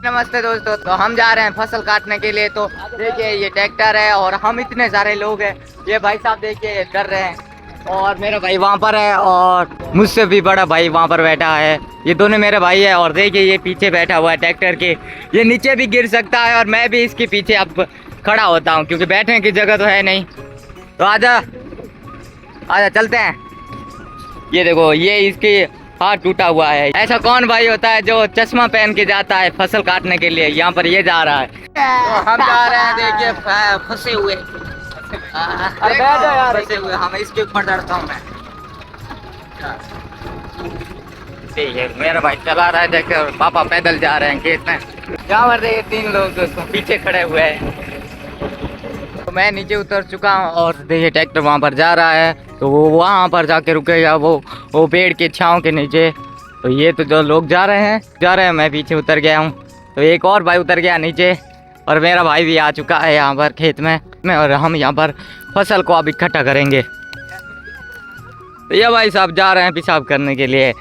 नमस्ते दोस्तों, तो हम जा रहे हैं फसल काटने के लिए। तो देखिए ये ट्रैक्टर है और हम इतने सारे लोग हैं। ये भाई साहब देखिए कर रहे हैं और मेरा भाई वहाँ पर है और मुझसे भी बड़ा भाई वहाँ पर बैठा है। ये दोनों मेरे भाई है और देखिए ये पीछे बैठा हुआ है ट्रैक्टर के। ये नीचे भी गिर सकता है और मैं भी इसके पीछे अब खड़ा होता हूँ क्योंकि बैठने की जगह तो है नहीं। तो आजा आजा चलते हैं। ये देखो ये इसके हाथ टूटा हुआ है। ऐसा कौन भाई होता है जो चश्मा पहन के जाता है फसल काटने के लिए। यहाँ पर ये जा रहा है तो हम जा रहे हैं। देखिए फंसे हुए फंसे हुए हम इसके ऊपर चढ़ता हूँ मैं। देखिए मेरा भाई चला रहा है, देखिए पापा पैदल जा रहे हैं खेत में। यहाँ पर देखिए 3 लोग दोस्तों पीछे खड़े हुए हैं। तो मैं नीचे उतर चुका हूँ और देखिए ट्रैक्टर वहाँ पर जा रहा है। तो वो वहाँ पर जाके रुकेगा वो पेड़ के छाँव के नीचे। तो ये तो जो लोग जा रहे हैं मैं पीछे उतर गया हूँ। तो एक और भाई उतर गया नीचे और मेरा भाई भी आ चुका है यहाँ पर खेत में और हम यहाँ पर फसल को अब इकट्ठा करेंगे। तो ये भाई साहब जा रहे हैं पेशाब करने के लिए।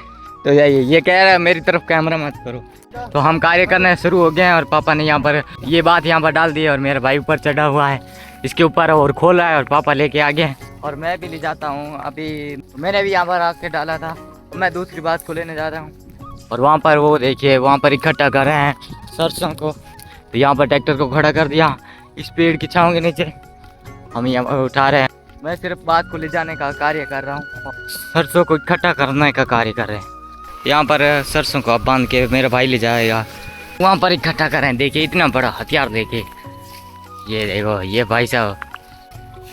तो ये कह रहा है मेरी तरफ कैमरा मत करो। तो हम कार्य करने शुरू हो गए हैं और पापा ने यहाँ पर ये बात यहाँ पर डाल दी है और मेरा भाई ऊपर चढ़ा हुआ है इसके ऊपर और खोल रहा है और पापा लेके आ गए और मैं भी ले जाता हूँ। अभी मैंने भी यहाँ पर आके डाला था तो मैं दूसरी बात को लेने जा रहा हूँ। और वहाँ पर वो देखिए वहाँ पर इकट्ठा कर रहे हैं सरसों को। तो यहाँ पर ट्रैक्टर को खड़ा कर दिया इस पेड़ की छाँव के नीचे। हम यहाँ पर उठा रहे हैं। मैं सिर्फ बात को ले जाने का कार्य कर रहा हूँ, सरसों को इकट्ठा करने का कार्य कर रहे हैं। यहाँ पर सरसों को अब बांध के मेरा भाई ले जाएगा वहाँ पर इकट्ठा कर रहे हैं। देखिए इतना बड़ा हथियार देखिए। ये देखो ये भाई साहब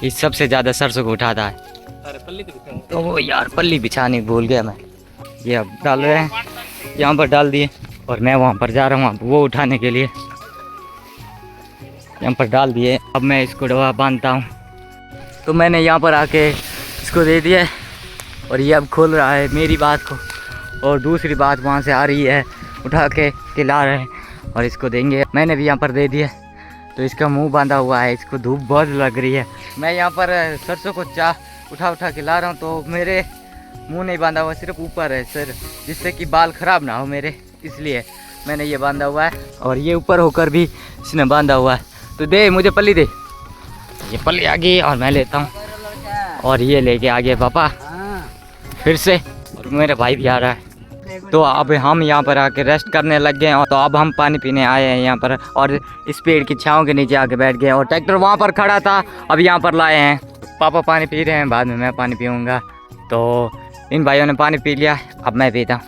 इस सबसे ज़्यादा सरसों को उठाता है। तो वो यार पल्ली बिछाने भूल गया मैं। ये अब डाल रहे हैं यहाँ पर डाल दिए और मैं वहाँ पर जा रहा हूँ वो उठाने के लिए। यहाँ पर डाल दिए अब मैं इसको डवा बांधता हूँ। तो मैंने यहाँ पर आके इसको दे दिया और ये अब खोल रहा है मेरी बात को। और दूसरी बात वहाँ से आ रही है उठा के ला रहे हैं और इसको देंगे। मैंने भी यहाँ पर दे दिया तो इसका मुंह बांधा हुआ है, इसको धूप बहुत लग रही है। मैं यहाँ पर सरसों को उठा के ला रहा हूँ तो मेरे मुंह नहीं बांधा हुआ, सिर्फ ऊपर है सर, जिससे कि बाल ख़राब ना हो मेरे, इसलिए मैंने ये बांधा हुआ है। और ये ऊपर होकर भी इसने बांधा हुआ है। तो दे मुझे पल्ली दे। ये पल्ली आ गई और मैं लेता हूँ और ये लेके आ गए पापा फिर से। और मेरा भाई भी आ रहा है। तो अब हम यहाँ पर आके रेस्ट करने लग गए हैं। तो अब हम पानी पीने आए हैं यहाँ पर और इस पेड़ की छाँव के नीचे आके बैठ गए और ट्रैक्टर वहाँ पर खड़ा था अब यहाँ पर लाए हैं। पापा पानी पी रहे हैं, बाद में मैं पानी पीऊँगा। तो इन भाइयों ने पानी पी लिया, अब मैं पीता हूँ।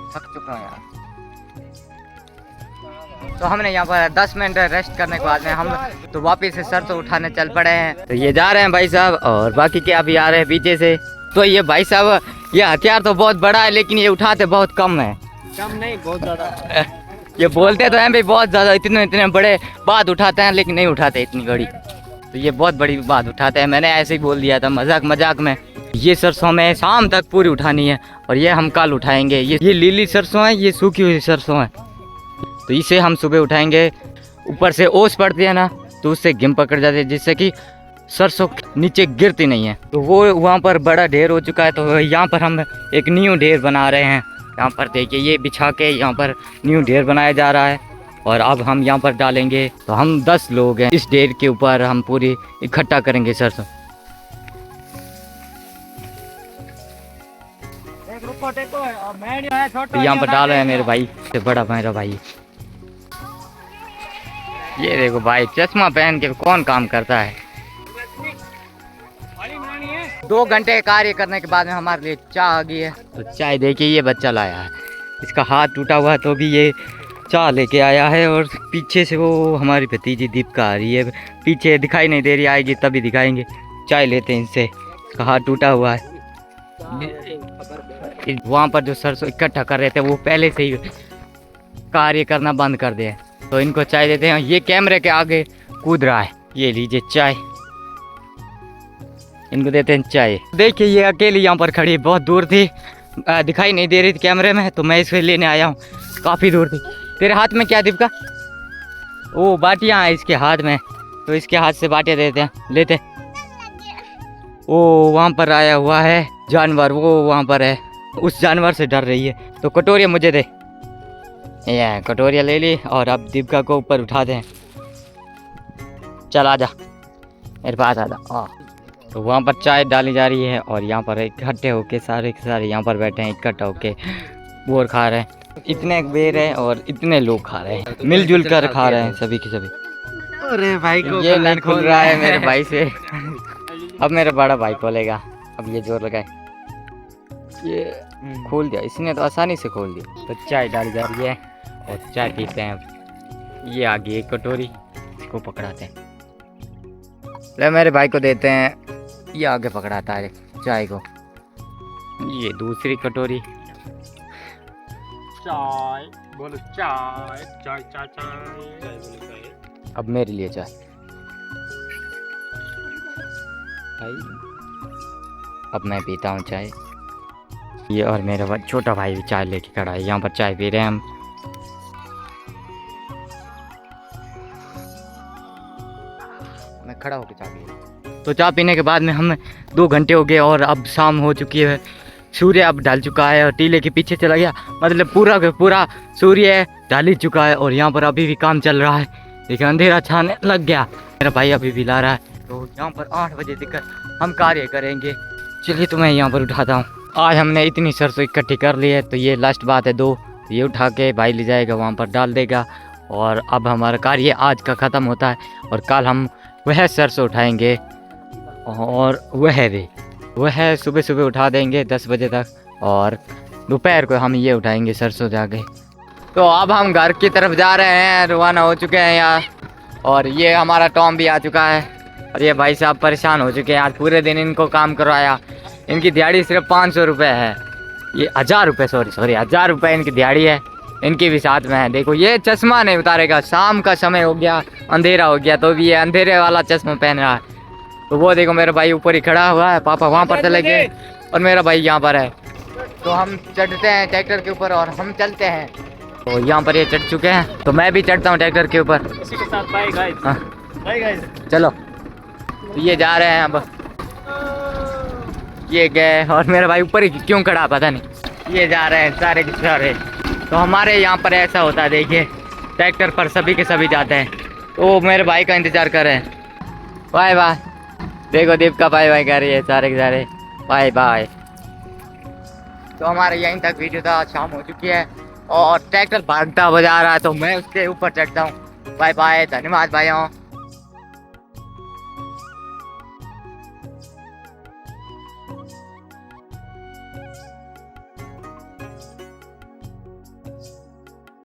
थक चुका हूँ यार। तो हमने यहाँ पर 10 मिनट रेस्ट करने के बाद में हम तो वापस से सरसों उठाने चल पड़े हैं। तो ये जा रहे हैं भाई साहब और बाकी के अभी आ रहे हैं पीछे से। तो ये भाई साहब ये हथियार तो बहुत बड़ा है लेकिन ये उठाते बहुत कम है। कम नहीं बहुत ज़्यादा। ये बोलते तो हैं भाई बहुत ज़्यादा, इतने बड़े बात उठाते हैं लेकिन नहीं उठाते इतनी बड़ी। तो ये बहुत बड़ी बात उठाते हैं, मैंने ऐसे ही बोल दिया था मजाक में। ये सरसों में शाम तक पूरी उठानी है और ये हम कल उठाएंगे। ये लीली सरसों है, ये सूखी हुई सरसों है। तो इसे हम सुबह उठाएंगे। ऊपर से ओस पड़ती है ना तो उससे घिम पकड़ जाती है जिससे कि सरसों नीचे गिरती नहीं है। तो वो वहाँ पर बड़ा ढेर हो चुका है। तो यहाँ पर हम एक न्यू ढेर बना रहे हैं। यहाँ पर देखिए ये बिछा के यहाँ पर न्यू ढेर बनाया जा रहा है और अब हम यहाँ पर डालेंगे। तो हम 10 लोग हैं, इस ढेर के ऊपर हम पूरी इकट्ठा करेंगे सरसों। यहाँ पर डाल रहे हैं मेरे भाई से बड़ा मेरा भाई। ये देखो भाई चश्मा पहन के कौन काम करता है। 2 घंटे कार्य करने के बाद में हमारे लिए चाय आ गई है। तो चाय देखिए ये बच्चा लाया है, इसका हाथ टूटा हुआ है तो भी ये चाय लेके आया है। और पीछे से वो हमारी भतीजी दीपिका आ रही है, पीछे दिखाई नहीं दे रही, आएगी तभी दिखाएंगे। चाय लेते हैं इनसे, इसका हाथ टूटा हुआ है। वहाँ पर जो सरसों इकट्ठा कर रहे थे वो पहले से ही कार्य करना बंद कर दिया। तो इनको चाय देते हैं। ये कैमरे के आगे कूद रहा है, ये लीजिए चाय, इनको देते हैं चाय। देखिए ये अकेली यहाँ पर खड़ी, बहुत दूर थी, दिखाई नहीं दे रही थी कैमरे में, तो मैं इसको लेने आया हूँ, काफ़ी दूर थी। तेरे हाथ में क्या दीपिका? ओ बाटियाँ हैं इसके हाथ में, तो इसके हाथ से बाटियाँ देते हैं, लेते। वो वहाँ पर आया हुआ है जानवर, वो वहाँ पर है, उस जानवर से डर रही है। तो कटोरिया मुझे दे। ये कटोरिया ले ली और अब दीपिका को ऊपर उठा दें। चल आजा मेरे पास आजा। तो वहाँ पर चाय डाली जा रही है और यहाँ पर इकट्ठे होके सारे के सारे यहाँ पर बैठे हैं, इकट्ठा होके बोर खा रहे हैं। इतने बेर है और इतने लोग खा रहे हैं, मिलजुल कर खा रहे हैं सभी के सभी। अरे भाई को ये नहीं खुल रहा है मेरे भाई से। अब मेरा बड़ा भाई खोलेगा। अब ये जोर लगाए, ये खोल दिया इसने तो आसानी से खोल दिया। तो चाय डाली जा रही है और चाय पीते हैं। अब ये आगे एक कटोरी, इसको पकड़ाते हैं, ले मेरे भाई को देते हैं। ये आगे पकड़ाता है चाय को। ये दूसरी कटोरी, चाय बोलो, चाय चाय चाय चाय। अब मेरे लिए चाय भाई। अब मैं पीता हूँ चाय। ये और मेरा छोटा भाई भी चाय लेके खड़ा है, यहाँ पर चाय पी रहे हैं हम। मैं खड़ा होकर चाय पी रहा हूँ। तो चाय पीने के बाद में हम 2 घंटे हो गए और अब शाम हो चुकी है। सूर्य अब ढल चुका है और टीले के पीछे चला गया, मतलब पूरा का पूरा सूर्य ढल ही चुका है और यहाँ पर अभी भी काम चल रहा है। देखिए अंधेरा छाने लग गया। मेरा भाई अभी भी ला रहा है। तो यहाँ पर 8 बजे तक हम कार्य करेंगे। चलिए तो मैं यहाँ पर उठाता हूँ। आज हमने इतनी सरसों इकट्ठी कर ली है, तो ये लास्ट बात है 2। तो ये उठा के भाई ले जाएगा, वहाँ पर डाल देगा और अब हमारा कार्य आज का ख़त्म होता है। और कल हम वह सरसों उठाएंगे और वह सुबह सुबह उठा देंगे 10 बजे तक और दोपहर को हम ये उठाएंगे सरसों जाके। तो अब हम घर की तरफ जा रहे हैं, रवाना हो चुके हैं यहाँ। और ये हमारा टॉम भी आ चुका है और ये भाई साहब परेशान हो चुके हैं। आज पूरे दिन इनको काम करवाया। इनकी दिहाड़ी सिर्फ 500 रुपये है। ये 1000 रुपये, सॉरी 1000 रुपये इनकी दिहाड़ी है। इनकी भी साथ में है। देखो ये चश्मा नहीं उतारेगा, शाम का समय हो गया, अंधेरा हो गया, तो भी ये अंधेरे वाला चश्मा पहन रहा है। तो वो देखो मेरा भाई ऊपर ही खड़ा हुआ है, पापा वहाँ पर चले गए और मेरा भाई यहाँ पर है। तो हम चढ़ते हैं ट्रैक्टर के ऊपर और हम चलते हैं। तो यहाँ पर ये चढ़ चुके हैं, तो मैं भी चढ़ता हूँ ट्रैक्टर के ऊपर। इसी के साथ बाय गाइस। Bye guys. चलो तो ये जा रहे हैं। अब ये गए और मेरा भाई ऊपर ही क्यों खड़ा पता नहीं। ये जा रहे हैं सारे के सारे। तो हमारे यहाँ पर ऐसा होता है, देखिए ट्रैक्टर पर सभी के सभी जाते हैं। तो मेरे भाई का इंतज़ार कर रहे हैं। Bye bye. देखो दीपिका बाय बाय कर रही है, सारे के सारे बाय बाय। तो हमारे यहीं तक वीडियो था। शाम हो चुकी है और ट्रैक्टर भागता बजा रहा है, तो मैं उसके ऊपर चढ़ता हूँ। बाय बाय, धन्यवाद भाइयों।